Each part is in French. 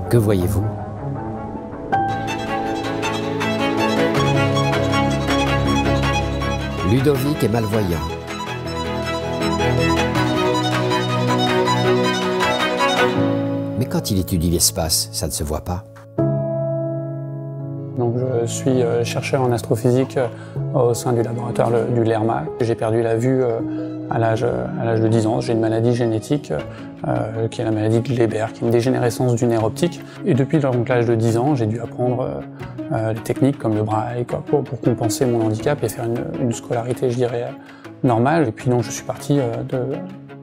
Que voyez-vous? Ludovic est malvoyant. Mais quand il étudie l'espace, ça ne se voit pas. Donc, je suis chercheur en astrophysique au sein du laboratoire du LERMA. J'ai perdu la vue à l'âge de 10 ans. J'ai une maladie génétique qui est la maladie de Leber, qui est une dégénérescence du nerf optique. Et depuis l'âge de 10 ans, j'ai dû apprendre les techniques comme le braille pour compenser mon handicap et faire une scolarité, je dirais, normale. Et puis donc, je suis parti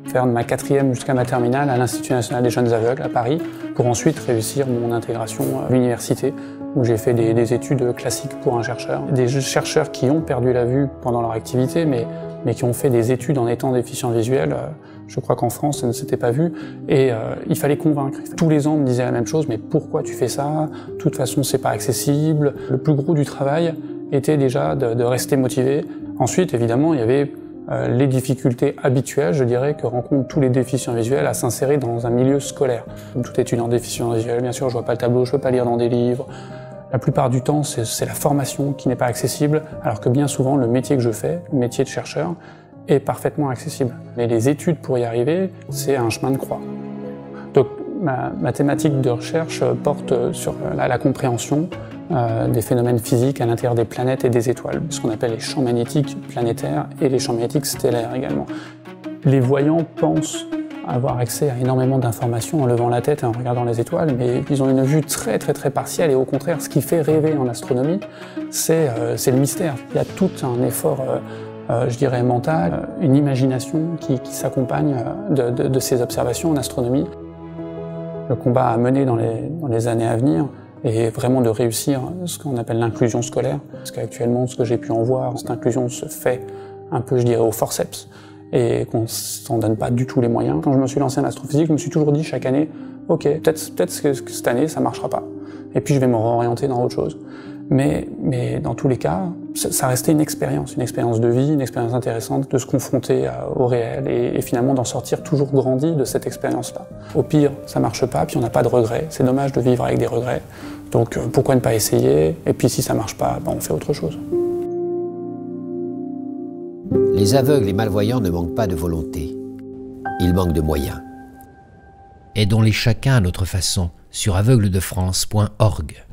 faire ma 4e jusqu'à ma terminale à l'Institut national des jeunes aveugles à Paris, pour ensuite réussir mon intégration à l'université, où j'ai fait des études classiques pour un chercheur. Des chercheurs qui ont perdu la vue pendant leur activité, mais qui ont fait des études en étant déficients visuels. Je crois qu'en France, ça ne s'était pas vu. Et il fallait convaincre. Tous les ans, on me disait la même chose, mais pourquoi tu fais ça? De toute façon, c'est pas accessible. Le plus gros du travail était déjà de rester motivé. Ensuite, évidemment, il y avait les difficultés habituelles, je dirais, que rencontrent tous les déficients visuels à s'insérer dans un milieu scolaire. Tout étudiant déficient visuel, bien sûr, je vois pas le tableau, je peux pas lire dans des livres. La plupart du temps, c'est la formation qui n'est pas accessible, alors que bien souvent, le métier que je fais, le métier de chercheur, est parfaitement accessible. Mais les études pour y arriver, c'est un chemin de croix. Donc, ma thématique de recherche porte sur la compréhension des phénomènes physiques à l'intérieur des planètes et des étoiles, ce qu'on appelle les champs magnétiques planétaires et les champs magnétiques stellaires également. Les voyants pensent avoir accès à énormément d'informations en levant la tête et en regardant les étoiles, mais ils ont une vue très partielle, et au contraire, ce qui fait rêver en astronomie, c'est le mystère. Il y a tout un effort, je dirais, mental, une imagination qui s'accompagne de ces observations en astronomie. Le combat à mener dans les années à venir est vraiment de réussir ce qu'on appelle l'inclusion scolaire, parce qu'actuellement, ce que j'ai pu en voir, cette inclusion se fait un peu, je dirais, au forceps, et qu'on s'en donne pas du tout les moyens. Quand je me suis lancé en astrophysique, je me suis toujours dit chaque année, ok, peut-être que cette année ça marchera pas, et puis je vais me réorienter dans autre chose. Mais dans tous les cas, ça restait une expérience de vie, une expérience intéressante, de se confronter au réel et finalement d'en sortir toujours grandi de cette expérience-là. Au pire, ça marche pas, puis on n'a pas de regrets. C'est dommage de vivre avec des regrets. Donc pourquoi ne pas essayer? Et puis si ça marche pas, on fait autre chose. Les aveugles et malvoyants ne manquent pas de volonté. Ils manquent de moyens. Aidons-les chacun à notre façon sur aveugledefrance.org.